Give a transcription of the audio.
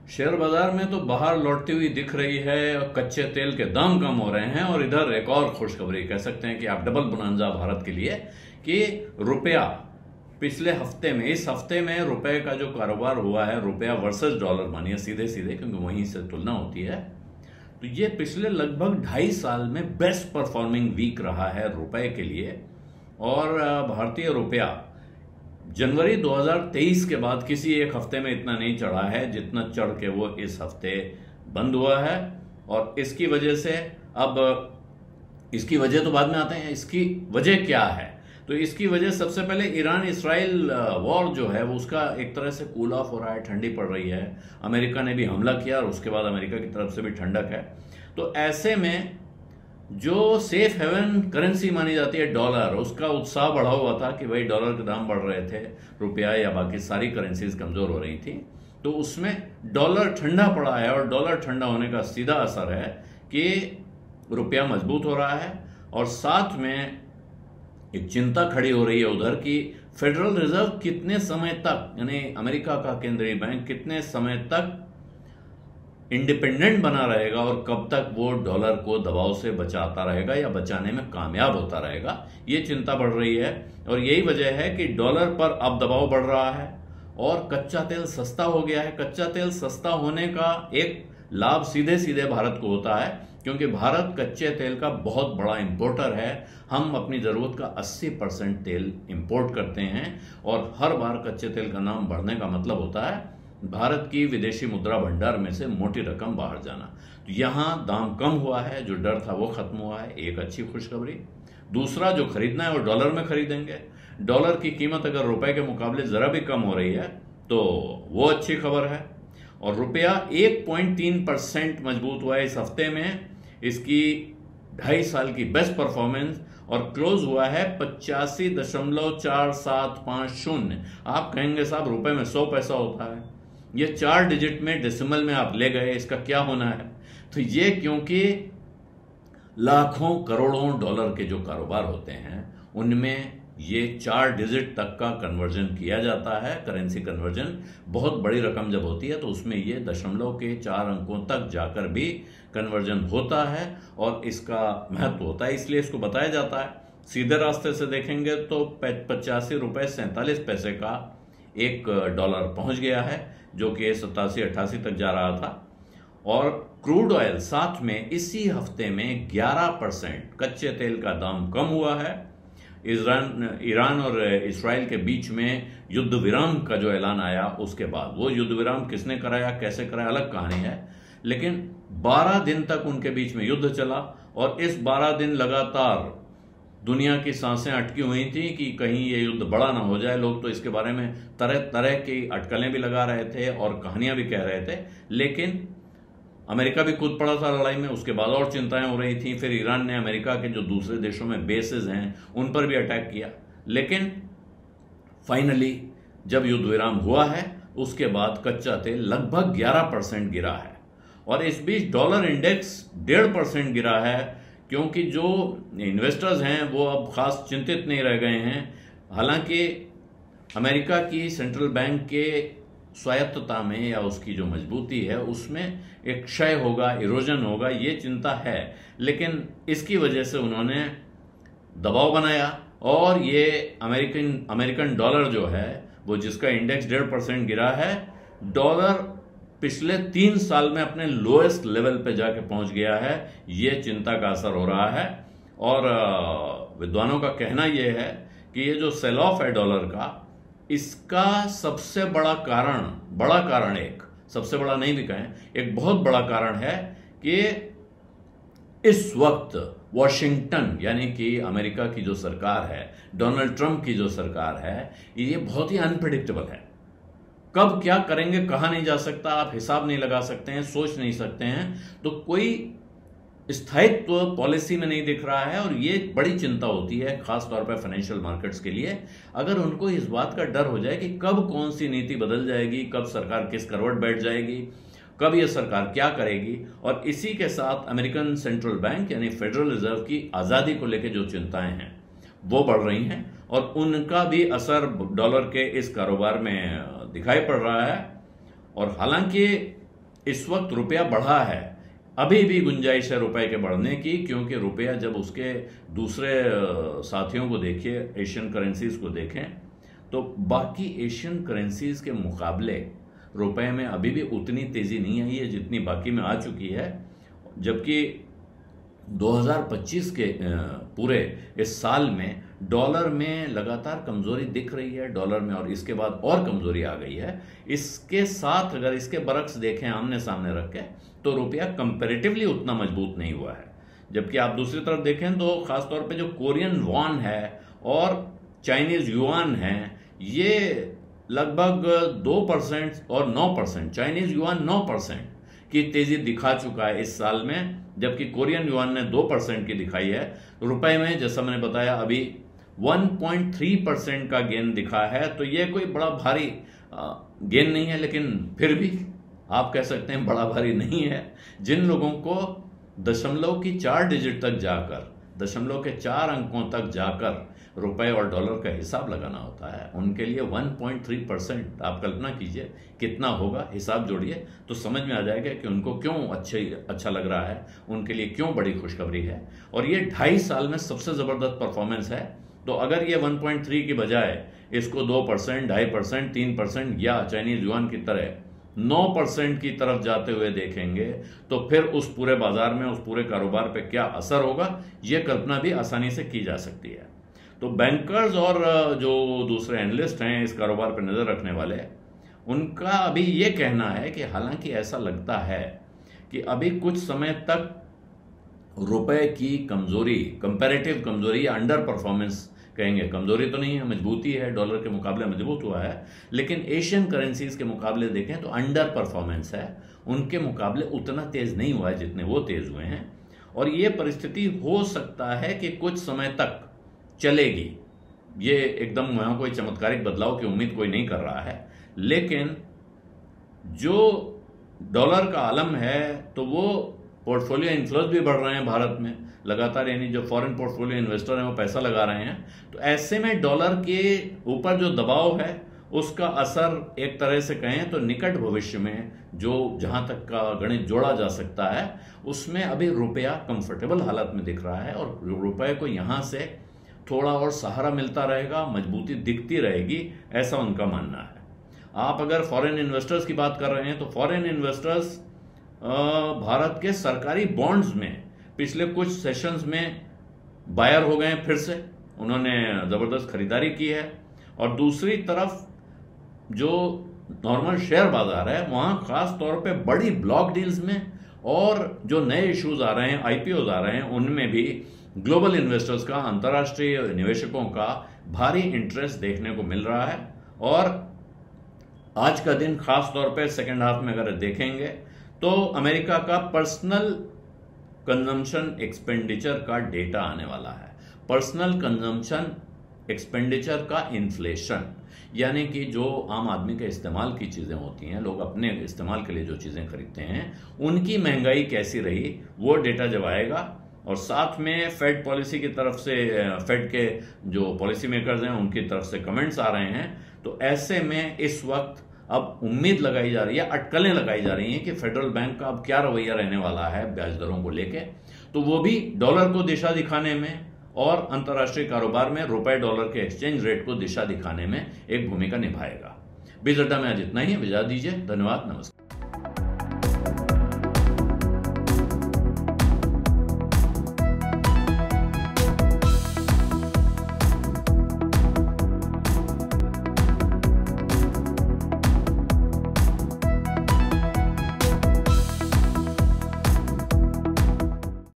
Share बाजार में तो बाहर लौटती हुई दिख रही है, कच्चे तेल के दाम कम हो रहे हैं। और इधर एक और खुशखबरी कह सकते हैं कि आप डबल बोनांजा भारत के लिए कि रुपया पिछले हफ्ते में, इस हफ्ते में रुपए का जो कारोबार हुआ है, रुपया वर्सेस डॉलर मानिए सीधे सीधे, क्योंकि वहीं से तुलना होती है, तो ये पिछले लगभग 2.5 साल में बेस्ट परफॉर्मिंग वीक रहा है रुपए के लिए। और भारतीय रुपया जनवरी 2023 के बाद किसी एक हफ्ते में इतना नहीं चढ़ा है जितना चढ़ के वो इस हफ्ते बंद हुआ है। और इसकी वजह से, अब इसकी वजह तो बाद में आते हैं, इसकी वजह क्या है? तो इसकी वजह सबसे पहले ईरान इसराइल वॉर जो है वो उसका एक तरह से कूल ऑफ हो रहा है, ठंडी पड़ रही है। अमेरिका ने भी हमला किया और उसके बाद अमेरिका की तरफ से भी ठंडक है। तो ऐसे में जो सेफ हेवन करेंसी मानी जाती है डॉलर, उसका उत्साह बढ़ा हुआ था कि भाई डॉलर के दाम बढ़ रहे थे, रुपया या बाकी सारी करेंसीज कमजोर हो रही थी, तो उसमें डॉलर ठंडा पड़ा है। और डॉलर ठंडा होने का सीधा असर है कि रुपया मजबूत हो रहा है। और साथ में एक चिंता खड़ी हो रही है उधर कि फेडरल रिजर्व कितने समय तक, यानी अमेरिका का केंद्रीय बैंक कितने समय तक इंडिपेंडेंट बना रहेगा और कब तक वो डॉलर को दबाव से बचाता रहेगा या बचाने में कामयाब होता रहेगा, ये चिंता बढ़ रही है। और यही वजह है कि डॉलर पर अब दबाव बढ़ रहा है और कच्चा तेल सस्ता हो गया है। कच्चा तेल सस्ता होने का एक लाभ सीधे सीधे भारत को होता है, क्योंकि भारत कच्चे तेल का बहुत बड़ा इंपोर्टर है। हम अपनी जरूरत का 80% तेल इंपोर्ट करते हैं और हर बार कच्चे तेल का दाम बढ़ने का मतलब होता है भारत की विदेशी मुद्रा भंडार में से मोटी रकम बाहर जाना। तो यहां दाम कम हुआ है, जो डर था वो खत्म हुआ है, एक अच्छी खुशखबरी। दूसरा, जो खरीदना है वो डॉलर में खरीदेंगे। डॉलर की कीमत अगर रुपए के मुकाबले जरा भी कम हो रही है तो वो अच्छी खबर है। और रुपया 1.3% मजबूत हुआ है इस हफ्ते में, इसकी 2.5 साल की बेस्ट परफॉर्मेंस, और क्लोज हुआ है 85.4750। आप कहेंगे साहब रुपए में 100 पैसा होता है, ये 4 डिजिट में डेसिमल में आप ले गए, इसका क्या होना है? तो ये क्योंकि लाखों करोड़ों डॉलर के जो कारोबार होते हैं उनमें ये 4 डिजिट तक का कन्वर्जन किया जाता है। करेंसी कन्वर्जन बहुत बड़ी रकम जब होती है तो उसमें ये दशमलव के 4 अंकों तक जाकर भी कन्वर्जन होता है और इसका महत्व होता है, इसलिए इसको बताया जाता है। सीधे रास्ते से देखेंगे तो 85.47 का एक डॉलर पहुंच गया है, जो कि 87-88 तक जा रहा था। और क्रूड ऑयल साथ में इसी हफ्ते में 11% कच्चे तेल का दाम कम हुआ है। ईरान और इसराइल के बीच में युद्ध विराम का जो ऐलान आया उसके बाद, वो युद्ध विराम किसने कराया, कैसे कराया, अलग कहानी है, लेकिन 12 दिन तक उनके बीच में युद्ध चला। और इस 12 दिन लगातार दुनिया की सांसें अटकी हुई थी कि कहीं ये युद्ध बड़ा ना हो जाए। लोग तो इसके बारे में तरह तरह की अटकलें भी लगा रहे थे और कहानियां भी कह रहे थे, लेकिन अमेरिका भी कूद पड़ा था लड़ाई में। उसके बाद और चिंताएं हो रही थी। फिर ईरान ने अमेरिका के जो दूसरे देशों में बेसेस हैं उन पर भी अटैक किया। लेकिन फाइनली जब युद्ध विराम हुआ है उसके बाद कच्चा तेल लगभग 11% गिरा है। और इस बीच डॉलर इंडेक्स 1.5% गिरा है, क्योंकि जो इन्वेस्टर्स हैं वो अब खास चिंतित नहीं रह गए हैं। हालांकि अमेरिका की सेंट्रल बैंक के स्वायत्तता में या उसकी जो मजबूती है उसमें एक क्षय होगा, इरोजन होगा, ये चिंता है। लेकिन इसकी वजह से उन्होंने दबाव बनाया और ये अमेरिकन डॉलर जो है वो, जिसका इंडेक्स 1.5% गिरा है, डॉलर पिछले 3 साल में अपने लोएस्ट लेवल पे जाके पहुंच गया है। ये चिंता का असर हो रहा है। और विद्वानों का कहना यह है कि ये जो सेल ऑफ है डॉलर का, इसका सबसे बड़ा कारण, एक सबसे बड़ा नहीं भी कहें, एक बहुत बड़ा कारण है कि इस वक्त वॉशिंगटन यानी कि अमेरिका की जो सरकार है, डोनाल्ड ट्रंप की जो सरकार है, ये बहुत ही अनप्रेडिक्टेबल है। कब क्या करेंगे कहा नहीं जा सकता, आप हिसाब नहीं लगा सकते हैं, सोच नहीं सकते हैं। तो कोई स्थायित्व पॉलिसी में नहीं दिख रहा है और ये बड़ी चिंता होती है खास तौर पर फाइनेंशियल मार्केट्स के लिए। अगर उनको इस बात का डर हो जाए कि कब कौन सी नीति बदल जाएगी, कब सरकार किस करवट बैठ जाएगी, कब यह सरकार क्या करेगी, और इसी के साथ अमेरिकन सेंट्रल बैंक यानी फेडरल रिजर्व की आजादी को लेकर जो चिंताएं हैं वो बढ़ रही हैं और उनका भी असर डॉलर के इस कारोबार में दिखाई पड़ रहा है। और हालांकि इस वक्त रुपया बढ़ा है, अभी भी गुंजाइश है रुपए के बढ़ने की, क्योंकि रुपया जब उसके दूसरे साथियों को देखिए, एशियन करेंसीज को देखें, तो बाकी एशियन करेंसीज के मुकाबले रुपए में अभी भी उतनी तेजी नहीं आई है जितनी बाकी में आ चुकी है। जबकि 2025 के पूरे इस साल में डॉलर में लगातार कमजोरी दिख रही है, डॉलर में, और इसके बाद और कमजोरी आ गई है। इसके साथ अगर इसके बरक्स देखें आमने सामने रख के, तो रुपया कंपैरेटिवली उतना मजबूत नहीं हुआ है। जबकि आप दूसरी तरफ देखें तो खासतौर पे जो कोरियन वॉन है और चाइनीज युआन है, ये लगभग 2% और 9%, चाइनीज युआन 9% की तेजी दिखा चुका है इस साल में, जबकि कोरियन युआन ने 2% की दिखाई है। रुपए में जैसा मैंने बताया अभी 1.3% का गेन दिखा है, तो ये कोई बड़ा भारी गेन नहीं है, लेकिन फिर भी आप कह सकते हैं बड़ा भारी नहीं है। जिन लोगों को दशमलव की 4 डिजिट तक जाकर, दशमलव के 4 अंकों तक जाकर रुपए और डॉलर का हिसाब लगाना होता है, उनके लिए 1.3%, आप कल्पना कीजिए कितना होगा, हिसाब जोड़िए तो समझ में आ जाएगा कि उनको क्यों अच्छा लग रहा है, उनके लिए क्यों बड़ी खुशखबरी है। और ये 2.5 साल में सबसे जबरदस्त परफॉर्मेंस है। तो अगर ये 1.3 की बजाय इसको 2%, 2.5%, 3% या चाइनीज युआन की तरह 9% की तरफ जाते हुए देखेंगे, तो फिर उस पूरे बाजार में, उस पूरे कारोबार पे क्या असर होगा, यह कल्पना भी आसानी से की जा सकती है। तो बैंकर्स और जो दूसरे एनालिस्ट हैं इस कारोबार पर नजर रखने वाले, उनका अभी ये कहना है कि हालांकि ऐसा लगता है कि अभी कुछ समय तक रुपए की कमजोरी, कंपैरेटिव कमजोरी या अंडर परफॉर्मेंस कहेंगे, कमजोरी तो नहीं है, मजबूती है, डॉलर के मुकाबले मजबूत हुआ है, लेकिन एशियन करेंसीज के मुकाबले देखें तो अंडर परफॉर्मेंस है, उनके मुकाबले उतना तेज नहीं हुआ है जितने वो तेज हुए हैं। और ये परिस्थिति हो सकता है कि कुछ समय तक चलेगी। ये एकदम वहां कोई चमत्कारिक बदलाव की उम्मीद कोई नहीं कर रहा है, लेकिन जो डॉलर का आलम है तो वो पोर्टफोलियो इन्फ्लोज भी बढ़ रहे हैं भारत में लगातार, यानी जो फॉरेन पोर्टफोलियो इन्वेस्टर हैं वो पैसा लगा रहे हैं। तो ऐसे में डॉलर के ऊपर जो दबाव है उसका असर एक तरह से कहें तो निकट भविष्य में, जो जहां तक का गणित जोड़ा जा सकता है, उसमें अभी रुपया कंफर्टेबल हालत में दिख रहा है और रुपये को यहां से थोड़ा और सहारा मिलता रहेगा, मजबूती दिखती रहेगी, ऐसा उनका मानना है। आप अगर फॉरेन इन्वेस्टर्स की बात कर रहे हैं तो फॉरेन इन्वेस्टर्स भारत के सरकारी बॉन्ड्स में पिछले कुछ सेशंस में बायर हो गए, फिर से उन्होंने जबरदस्त खरीदारी की है। और दूसरी तरफ जो नॉर्मल शेयर बाजार है वहां खास तौर पे बड़ी ब्लॉक डील्स में और जो नए इश्यूज आ रहे हैं, आईपीओज आ रहे हैं, उनमें भी ग्लोबल इन्वेस्टर्स का, अंतर्राष्ट्रीय निवेशकों का भारी इंटरेस्ट देखने को मिल रहा है। और आज का दिन खास तौर पे सेकेंड हाफ में अगर देखेंगे तो अमेरिका का पर्सनल कंजम्पशन एक्सपेंडिचर का डेटा आने वाला है। पर्सनल कंजम्पशन एक्सपेंडिचर का इन्फ्लेशन, यानी कि जो आम आदमी के इस्तेमाल की चीजें होती हैं, लोग अपने इस्तेमाल के लिए जो चीजें खरीदते हैं, उनकी महंगाई कैसी रही, वो डेटा जब आएगा, और साथ में फेड पॉलिसी की तरफ से, फेड के जो पॉलिसी मेकर्स हैं उनकी तरफ से कमेंट्स आ रहे हैं, तो ऐसे में इस वक्त अब उम्मीद लगाई जा रही है, अटकलें लगाई जा रही हैं कि फेडरल बैंक का अब क्या रवैया रहने वाला है ब्याज दरों को लेके। तो वो भी डॉलर को दिशा दिखाने में और अंतर्राष्ट्रीय कारोबार में रुपए डॉलर के एक्सचेंज रेट को दिशा दिखाने में एक भूमिका निभाएगा। बीज अड्डा में आज इतना ही, विदा दीजिए, धन्यवाद, नमस्कार।